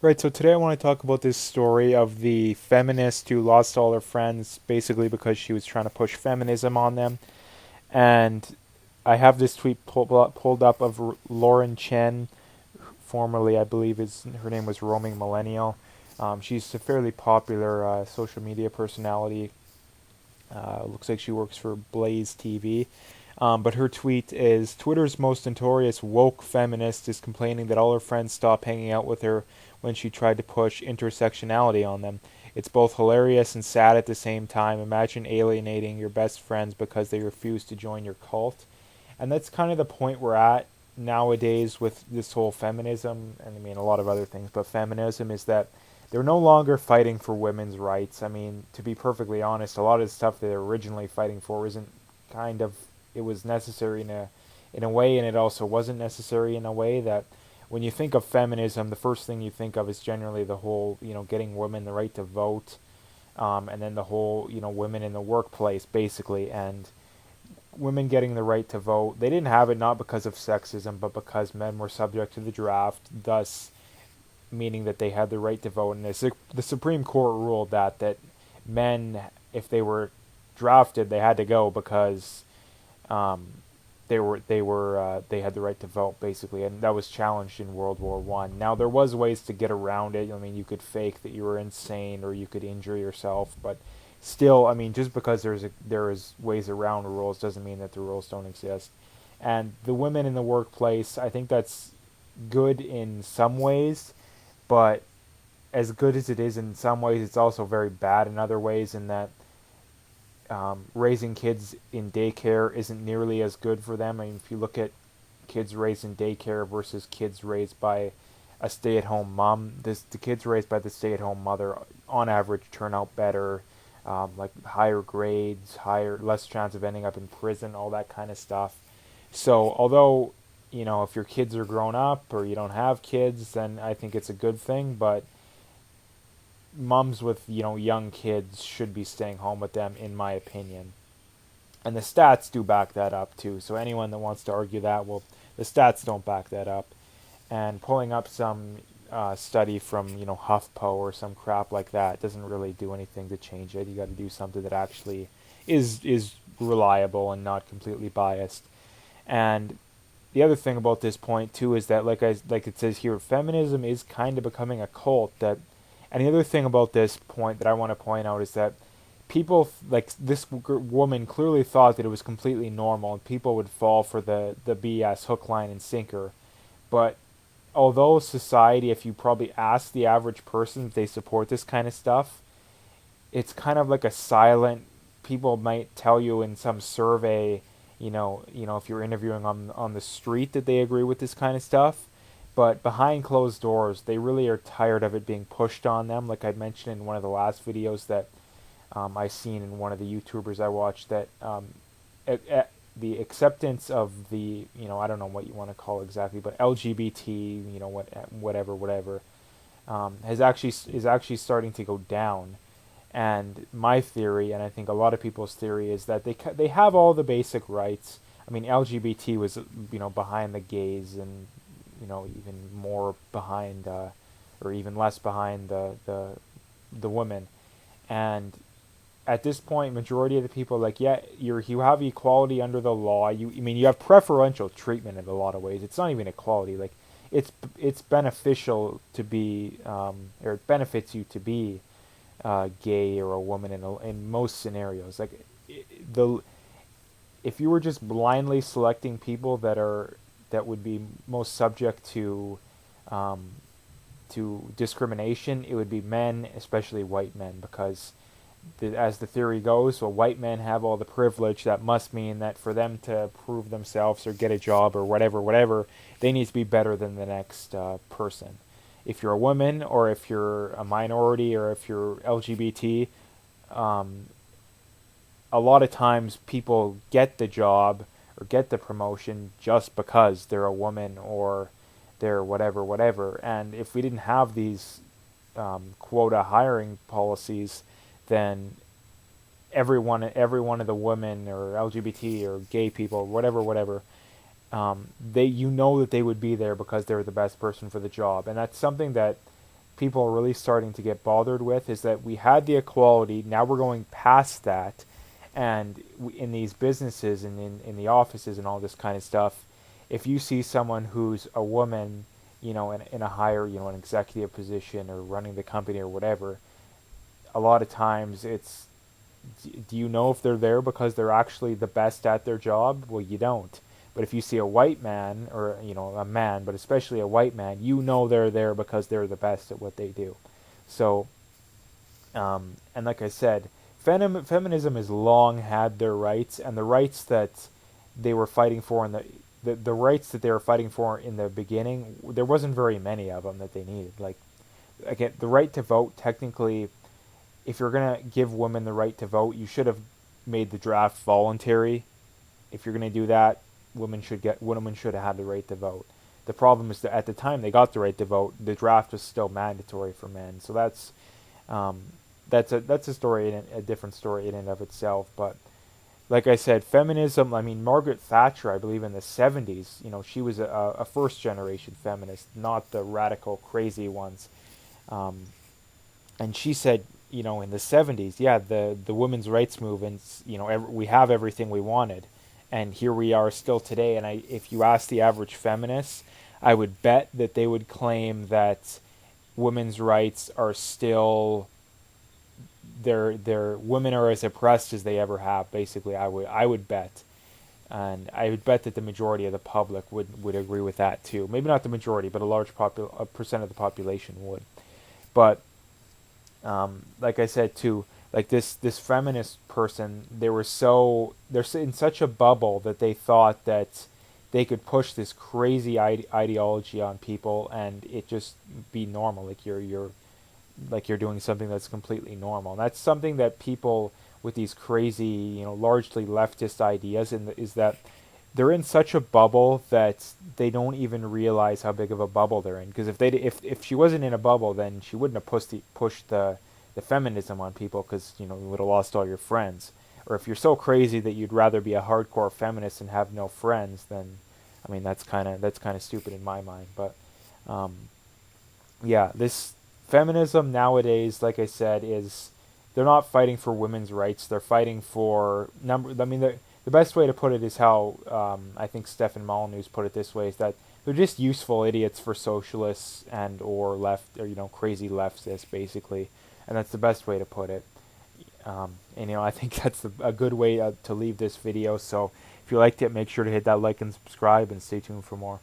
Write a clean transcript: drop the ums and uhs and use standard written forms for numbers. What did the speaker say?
Right, so today I want to talk about this story of the feminist who lost all her friends basically because she was trying to push feminism on them. And I have this tweet pulled up of Lauren Chen, formerly I believe her name was Roaming Millennial. She's a fairly popular social media personality. Looks like she works for Blaze TV. But her tweet is Twitter's most notorious woke feminist is complaining that all her friends stopped hanging out with her when she tried to push intersectionality on them. It's both hilarious and sad at the same time. Imagine alienating your best friends because they refuse to join your cult. And that's kind of the point we're at nowadays with this whole feminism, and I mean a lot of other things, but feminism is that they're no longer fighting for women's rights. I mean, to be perfectly honest, a lot of the stuff that they're originally fighting for isn't kind of it was necessary in a way, and it also wasn't necessary in a way that when you think of feminism, the first thing you think of is generally the whole, getting women the right to vote, and then the whole, women in the workplace, basically, and women getting the right to vote. They didn't have it not because of sexism, but because men were subject to the draft, thus meaning that they had the right to vote. And the Supreme Court ruled that men, if they were drafted, they had to go because um, they had the right to vote basically, and that was challenged in World War I. Now there was ways to get around it. I mean, you could fake that you were insane or you could injure yourself, but still, I mean, just because there is ways around rules doesn't mean that the rules don't exist. And the women in the workplace, I think that's good in some ways, but as good as it is in some ways, it's also very bad in other ways. In that raising kids in daycare isn't nearly as good for them. I mean, if you look at kids raised in daycare versus kids raised by a stay-at-home mom, the kids raised by the stay-at-home mother, on average, turn out better, like higher grades, less chance of ending up in prison, all that kind of stuff. So, although if your kids are grown up or you don't have kids, then I think it's a good thing. But moms with young kids should be staying home with them, in my opinion. And the stats do back that up too. So anyone that wants to argue that, well, the stats don't back that up. And pulling up some study from HuffPo or some crap like that doesn't really do anything to change it. You got to do something that actually is reliable and not completely biased. And the other thing about this point too is that like it says here, feminism is kind of becoming a cult. And the other thing about this point that I want to point out is that people like this woman clearly thought that it was completely normal and people would fall for the BS hook, line, and sinker. But although society, if you probably ask the average person if they support this kind of stuff, it's kind of like a silent. People might tell you in some survey, if you're interviewing on the street that they agree with this kind of stuff, but behind closed doors, they really are tired of it being pushed on them. Like I mentioned in one of the last videos that I seen in one of the YouTubers I watched, that the acceptance of the I don't know what you want to call it exactly, but LGBT, whatever, is actually starting to go down. And my theory, and I think a lot of people's theory, is that they have all the basic rights. I mean, LGBT was behind the gays, and even more behind, or even less behind the women. And at this point, majority of the people are like, yeah, you have equality under the law. You have preferential treatment in a lot of ways. It's not even equality. Like it's beneficial to be, or it benefits you to be gay or a woman in most scenarios. Like the if you were just blindly selecting people that would be most subject um, to discrimination, it would be men, especially white men, because as the theory goes, well, white men have all the privilege. That must mean that for them to prove themselves or get a job or whatever, they need to be better than the next person. If you're a woman, or if you're a minority, or if you're LGBT, um, a lot of times people get the job or get the promotion just because they're a woman or they're whatever. And if we didn't have these quota hiring policies, then every one of the women or LGBT or gay people, whatever, that they would be there because they were the best person for the job. And that's something that people are really starting to get bothered with is that we had the equality, now we're going past that, and in these businesses and in the offices and all this kind of stuff, if you see someone who's a woman, in a higher, an executive position or running the company or whatever, a lot of times it's, do you know if they're there because they're actually the best at their job? Well, you don't. But if you see a white man, or a man, but especially a white man, they're there because they're the best at what they do. So, and like I said, feminism has long had their rights, and the rights that they were fighting for in the rights that they were fighting for in the beginning, there wasn't very many of them that they needed. Like, again, the right to vote, technically, if you're going to give women the right to vote, you should have made the draft voluntary. If you're going to do that, women should have had the right to vote. The problem is that at the time they got the right to vote, the draft was still mandatory for men. So that's a story, a different story in and of itself. But like I said, feminism. I mean, Margaret Thatcher, I believe in the 70s, she was a first generation feminist, not the radical, crazy ones. And she said, in the 70s, yeah, the women's rights movements, we have everything we wanted. And here we are still today. And if you ask the average feminist, I would bet that they would claim that women's rights are still, their women are as oppressed as they ever have. Basically, I would bet, and I would bet that the majority of the public would agree with that too. Maybe not the majority, but a percent of the population would. But like I said too, like this feminist person, they're in such a bubble that they thought that they could push this crazy ideology on people and it just be normal, like you're doing something that's completely normal. And that's something that people with these crazy, largely leftist ideas, is that they're in such a bubble that they don't even realize how big of a bubble they're in. Because if she wasn't in a bubble, then she wouldn't have pushed the feminism on people, because you would have lost all your friends. Or if you're so crazy that you'd rather be a hardcore feminist and have no friends, then I mean that's kind of stupid in my mind. But yeah, this feminism nowadays, like I said, is they're not fighting for women's rights. They're fighting for number. I mean, the best way to put it is how I think Stefan Molyneux put it this way: is that they're just useful idiots for socialists and or left, or crazy leftists, basically. And that's the best way to put it. And I think that's a good way to leave this video. So if you liked it, make sure to hit that like and subscribe, and stay tuned for more.